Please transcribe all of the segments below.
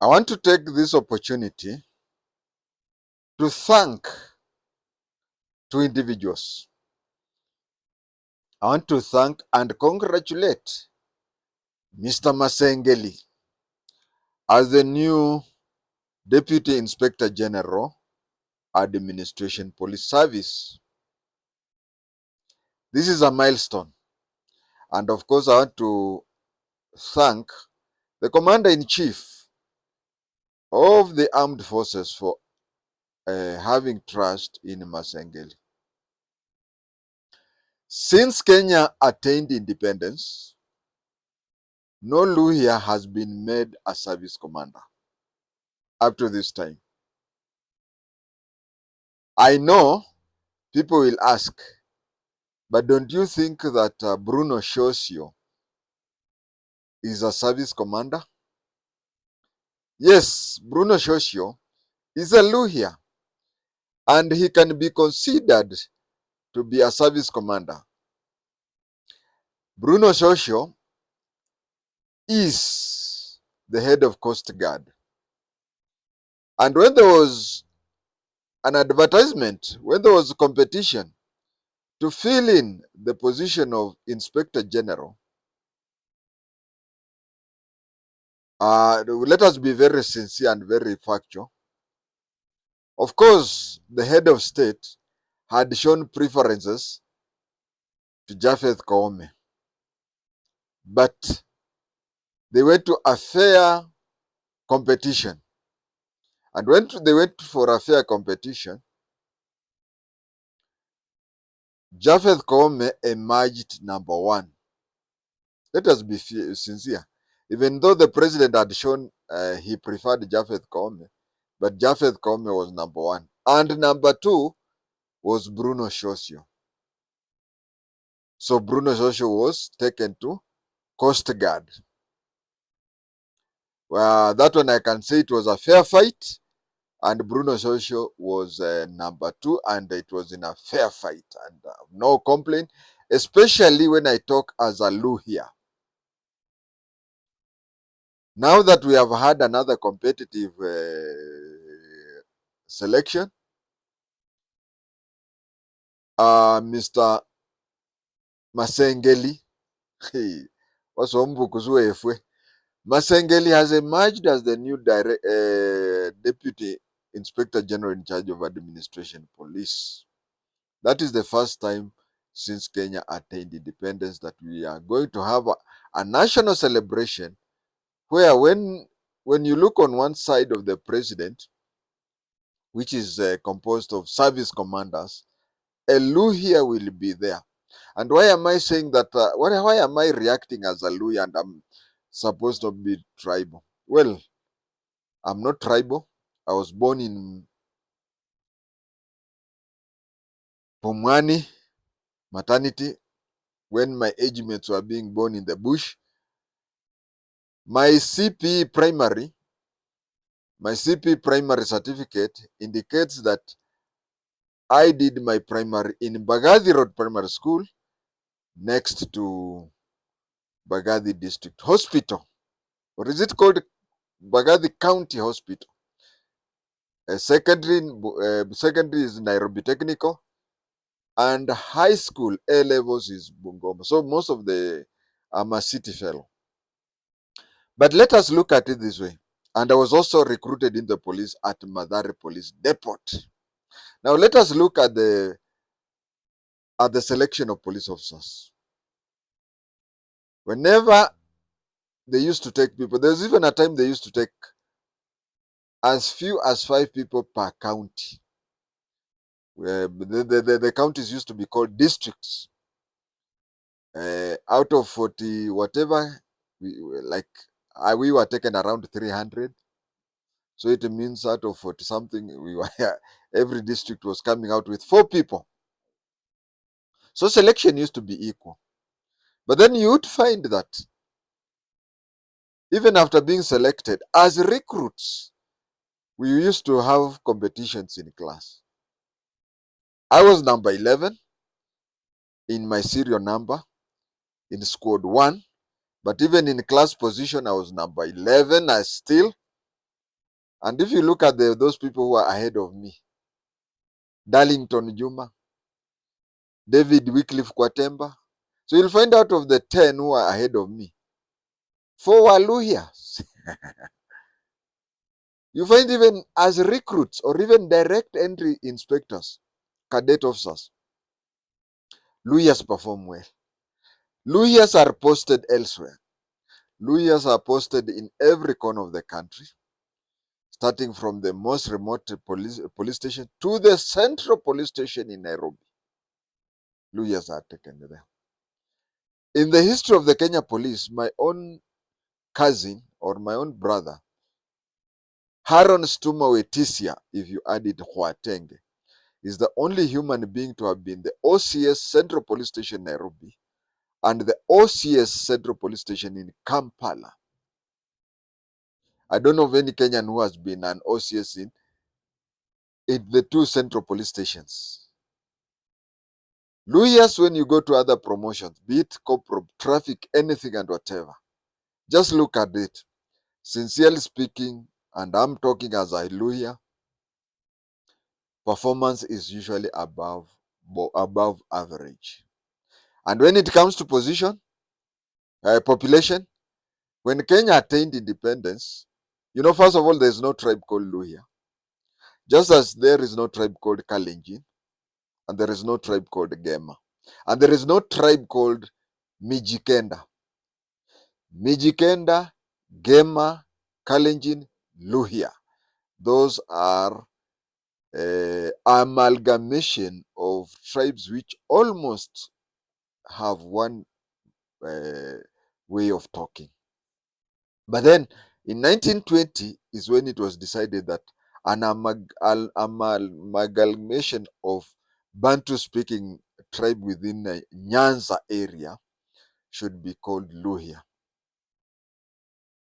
I want to take this opportunity to thank two individuals. I want to thank and congratulate Mr. Masengeli as the new Deputy Inspector General, Administration Police Service. This is a milestone. And of course, I want to thank the Commander-in-Chief of the Armed Forces for having trust in Masengeli. Since Kenya attained independence, no Luhya has been made a service commander up to this time. I know people will ask, but don't you think that Bruno Shosio is a service commander? Yes, Bruno Shosio is a Luhya, and he can be considered to be a service commander. Bruno Shosio is the head of Coast Guard. And when there was an advertisement, when there was a competition to fill in the position of Inspector General, let us be very sincere and very factual. Of course, the head of state had shown preferences to Japheth Koome, but they went to a fair competition. And when they went for a fair competition, Japheth Koome emerged number one. Let us be sincere. Even though the president had shown he preferred Japheth Koome, but Japheth Koome was number one. And number two was Bruno Shosio. So Bruno Shosio was taken to Coast Guard. Well, that one I can say it was a fair fight, and Bruno Shosio was number two, and it was in a fair fight, and no complaint, especially when I talk as a Luhya. Now that we have had another competitive selection, Mr. Masengeli, Masengeli has emerged as the new Deputy Inspector General in charge of Administration Police. That is the first time since Kenya attained independence that we are going to have a national celebration where when you look on one side of the president, which is composed of service commanders, a Luhya will be there. And why am I saying that? Why am I reacting as a Luhya and I'm supposed to be tribal? Well, I'm not tribal. I was born in Pumwani maternity when my age mates were being born in the bush. My CP primary certificate indicates that I did my primary in Bagathi Road Primary School next to Bagathi District Hospital. What is it called? Bagathi County Hospital. Secondary is Nairobi Technical, and high school A levels is Bungoma. So most of I'm a city fellow. But let us look at it this way. And I was also recruited in the police at Mathare Police Depot. Now let us look at the selection of police officers. Whenever they used to take people, there's even a time they used to take as few as 5 people per county. The counties used to be called districts. Out of 40 whatever, we were taken around 300. So it means out of 40 something, we were every district was coming out with 4 people. So selection used to be equal. But then you would find that even after being selected as recruits, we used to have competitions in class. I was number 11 in my serial number in squad 1, but even in class position, I was number 11 as still. And if you look at those people who are ahead of me, Darlington Juma, David Wycliffe Kwatemba, so you'll find out of the 10 who are ahead of me, 4 were Luhya. You find even as recruits or even direct entry inspectors, cadet officers, Luhyas perform well. Luhyas are posted elsewhere. Luhyas are posted in every corner of the country, starting from the most remote police station to the central police station in Nairobi. Luhyas are taken there. In the history of the Kenya police, my own cousin or my own brother, Haron Stuma Wetisia, if you add it, JI-TENGE, is the only human being to have been the OCS Central Police Station Nairobi and the OCS Central Police Station in Kampala. I don't know of any Kenyan who has been an OCS in the 2 central police stations. Luhyas, when you go to other promotions, be it corporal, traffic, anything and whatever, just look at it. Sincerely speaking, and I'm talking as a Luhya, performance is usually above average. And when it comes to population, when Kenya attained independence, first of all, there's no tribe called Luhya. Just as there is no tribe called Kalenjin, and there is no tribe called Gema, and there is no tribe called Mijikenda. Mijikenda, Gema, Kalenjin, Luhya. Those are amalgamation of tribes which almost have one way of talking. But then in 1920 is when it was decided that an amalgamation of Bantu-speaking tribe within the Nyanza area should be called Luhya.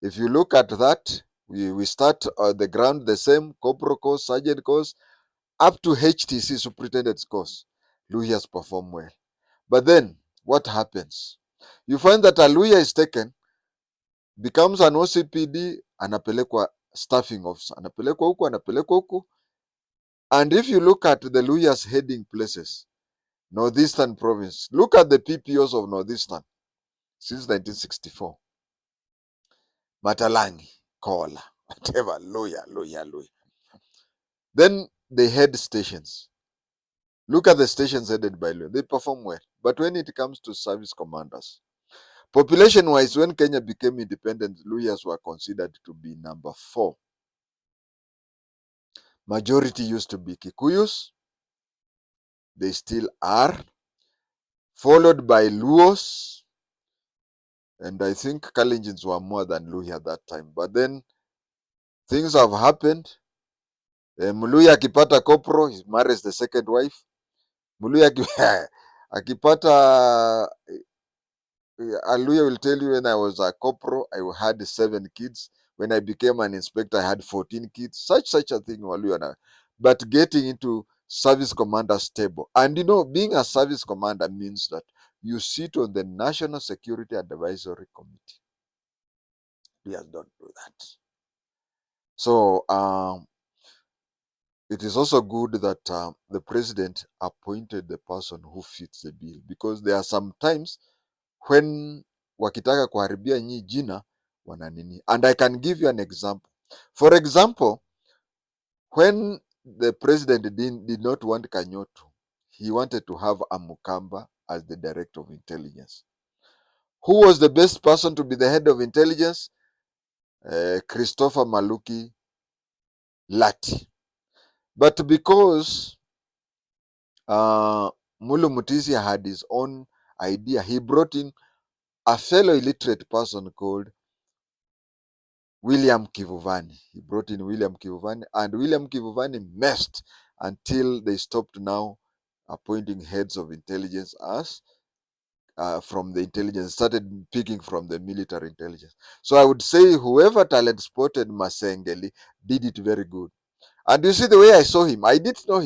If you look at that, we start the ground the same, corporal course, sergeant course, up to HTC, superintendent's course. Luhyas perform well. But then, what happens? You find that a Luhya is taken, becomes an OCPD, anapelekwa staffing officer, anapelekwa huku. And if you look at the Luhyas heading places, Northeastern province, look at the PPOs of Northeastern since 1964. Matalangi, Kola, whatever, Luhya. Then they head stations. Look at the stations headed by Luhya. They perform well. But when it comes to service commanders, population-wise, when Kenya became independent, Luhyas were considered to be number 4. Majority used to be Kikuyus. They still are. Followed by Luos. And I think Kalenjins were more than Luhya at that time. But then things have happened. Mluhya akipata kopro, he marries the second wife. Mluhya akipata Luhya will tell you, when I was a corporal, I had 7 kids. When I became an inspector, I had 14 kids. Such a thing, Luhya. But getting into service commander's table. And being a service commander means that you sit on the National Security Advisory Committee. Luhyas don't do that. So, it is also good that the president appointed the person who fits the bill, because there are some times when wakitaka kuharibia nyi jina wananini. And I can give you an example. For example, when the president did not want Kanyotu, he wanted to have Amukamba as the director of intelligence. Who was the best person to be the head of intelligence? Christopher Maluki Lati. But because Mulu Mutisia had his own idea, he brought in a fellow illiterate person called William Kivuvani. He brought in William Kivuvani, and William Kivuvani messed until they stopped now appointing heads of intelligence as from the intelligence, started picking from the military intelligence. So I would say whoever talent spotted Masengeli did it very good. And you see the way I saw him, I didn't know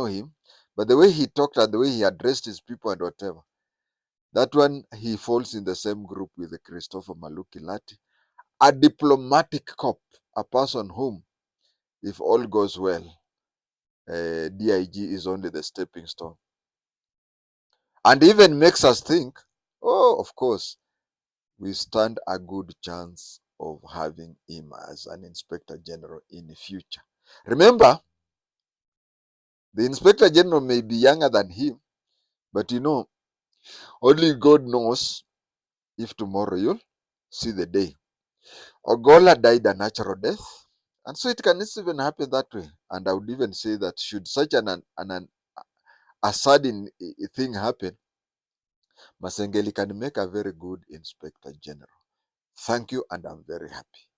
him, but the way he talked and the way he addressed his people and whatever, that one, he falls in the same group with the Christopher Maluki Lati, a diplomatic cop, a person whom, if all goes well, DIG is only the stepping stone. And even makes us think, oh, of course, we stand a good chance of having him as an Inspector General in the future. Remember, the Inspector General may be younger than him, but only God knows if tomorrow you'll see the day. Ogola died a natural death, and so it can even happen that way. And I would even say that should such a sudden thing happen, Masengeli can make a very good Inspector General. Thank you, and I'm very happy.